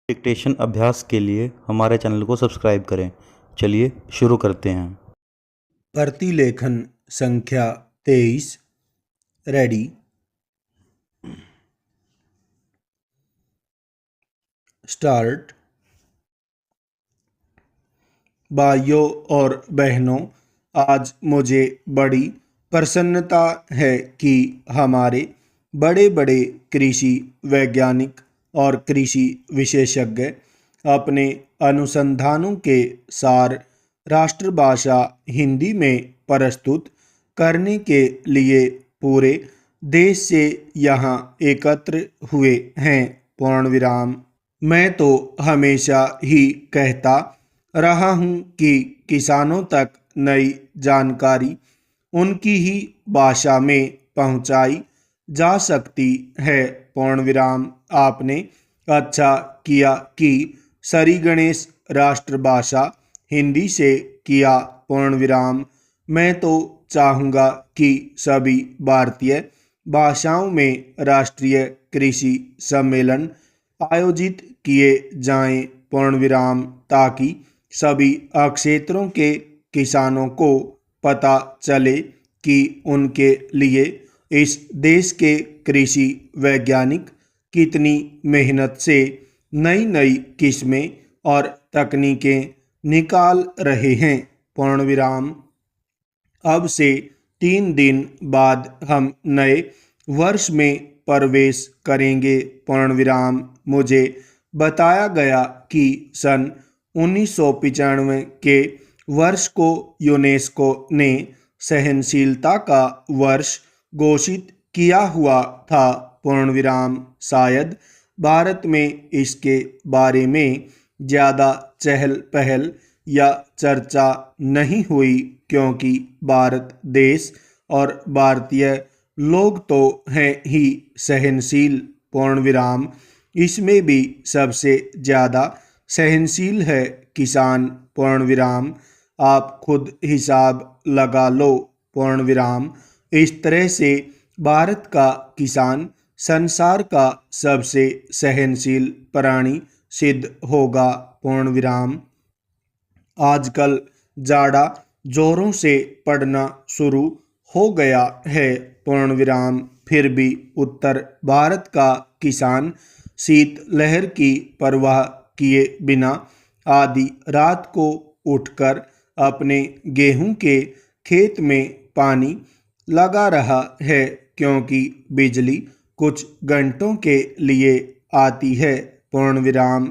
Dictation अभ्यास के लिए हमारे चैनल को सब्सक्राइब करें। चलिए शुरू करते हैं। प्रतिलेखन संख्या 23। रेडी। स्टार्ट। भाइयों और बहनों, आज मुझे बड़ी प्रसन्नता है कि हमारे बड़े बड़े कृषि वैज्ञानिक और कृषि विशेषज्ञ अपने अनुसंधानों के सार राष्ट्रभाषा हिंदी में प्रस्तुत करने के लिए पूरे देश से यहाँ एकत्र हुए हैं। पूर्ण विराम। मैं तो हमेशा ही कहता रहा हूँ कि किसानों तक नई जानकारी उनकी ही भाषा में पहुँचाई जा सकती है। पूर्ण विराम। आपने अच्छा किया कि श्री गणेश राष्ट्रभाषा हिंदी से किया। पूर्ण विराम। मैं तो चाहूँगा कि सभी भारतीय भाषाओं में राष्ट्रीय कृषि सम्मेलन आयोजित किए जाएं। पूर्ण विराम। ताकि सभी क्षेत्रों के किसानों को पता चले कि उनके लिए इस देश के कृषि वैज्ञानिक कितनी मेहनत से नई नई किस्में और तकनीकें निकाल रहे हैं। पूर्ण विराम। अब से 3 दिन बाद हम नए वर्ष में प्रवेश करेंगे। पूर्ण विराम। मुझे बताया गया कि सन 1995 के वर्ष को यूनेस्को ने सहनशीलता का वर्ष घोषित किया हुआ था। पूर्ण विराम। शायद भारत में इसके बारे में ज़्यादा चहल पहल या चर्चा नहीं हुई क्योंकि भारत देश और भारतीय लोग तो हैं ही सहनशील। पूर्ण विराम। इसमें भी सबसे ज़्यादा सहनशील है किसान। पूर्ण विराम। आप खुद हिसाब लगा लो। पूर्ण विराम। इस तरह से भारत का किसान संसार का सबसे सहनशील प्राणी सिद्ध होगा। पूर्ण विराम। आजकल जाड़ा जोरों से पड़ना शुरू हो गया है। पूर्ण विराम। फिर भी उत्तर भारत का किसान शीत लहर की परवाह किए बिना आधी रात को उठकर अपने गेहूं के खेत में पानी लगा रहा है क्योंकि बिजली कुछ घंटों के लिए आती है। पूर्ण विराम।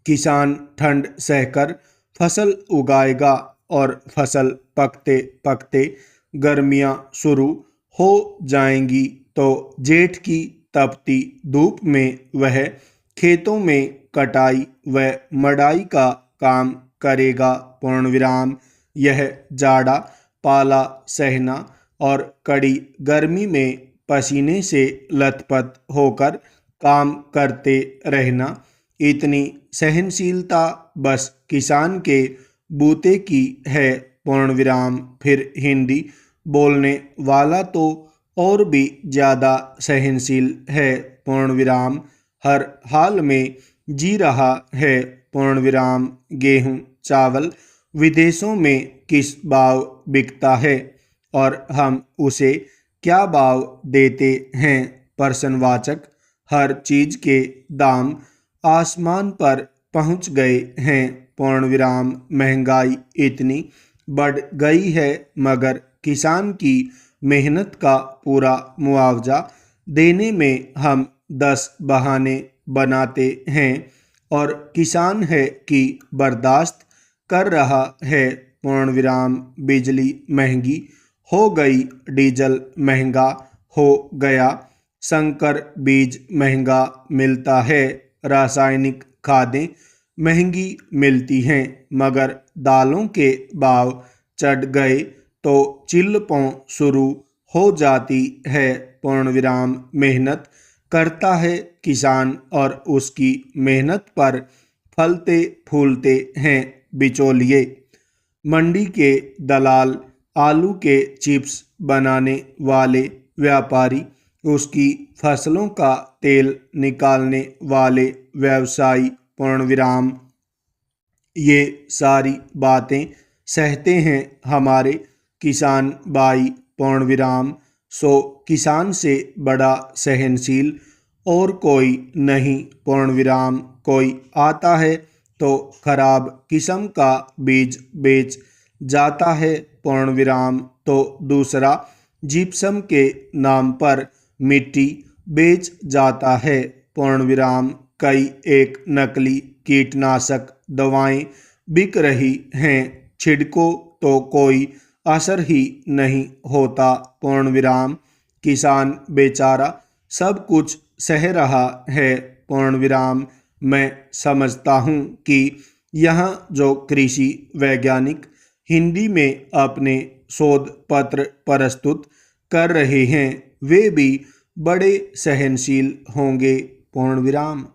किसान ठंड सहकर फसल उगाएगा और फसल पकते पकते गर्मियाँ शुरू हो जाएंगी तो जेठ की तपती धूप में वह खेतों में कटाई व मड़ाई का काम करेगा। पूर्ण विराम। यह जाड़ा पाला सहना और कड़ी गर्मी में पसीने से लथपथ होकर काम करते रहना, इतनी सहनशीलता बस किसान के बूते की है। पूर्ण विराम। फिर हिंदी बोलने वाला तो और भी ज़्यादा सहनशील है। पूर्ण विराम। हर हाल में जी रहा है। पूर्ण विराम। गेहूँ चावल विदेशों में किस भाव बिकता है और हम उसे क्या भाव देते हैं? प्रश्नवाचक। हर चीज़ के दाम आसमान पर पहुंच गए हैं। पूर्ण विराम। महंगाई इतनी बढ़ गई है मगर किसान की मेहनत का पूरा मुआवजा देने में हम 10 बहाने बनाते हैं और किसान है कि बर्दाश्त कर रहा है। पूर्ण विराम। बिजली महंगी हो गई, डीजल महंगा हो गया, संकर बीज महंगा मिलता है, रासायनिक खादें महंगी मिलती हैं मगर दालों के भाव चढ़ गए तो चिल्लपों शुरू हो जाती है। पूर्ण विराम। मेहनत करता है किसान और उसकी मेहनत पर फलते फूलते हैं बिचौलिए। मंडी के दलाल, आलू के चिप्स बनाने वाले व्यापारी, उसकी फसलों का तेल निकालने वाले व्यवसायी। पूर्ण विराम। ये सारी बातें सहते हैं हमारे किसान भाई पूर्ण विराम। सो किसान से बड़ा सहनशील और कोई नहीं पूर्ण विराम। कोई आता है तो खराब किस्म का बीज बेच जाता है पूर्ण विराम, तो दूसरा जिप्सम के नाम पर मिट्टी बेच जाता है पूर्ण विराम। कई एक नकली कीटनाशक दवाएं बिक रही हैं, छिड़को तो कोई असर ही नहीं होता पूर्ण विराम। किसान बेचारा सब कुछ सह रहा है पूर्ण विराम। मैं समझता हूँ कि यहाँ जो कृषि वैज्ञानिक हिंदी में अपने शोध पत्र प्रस्तुत कर रहे हैं वे भी बड़े सहनशील होंगे पूर्ण विराम।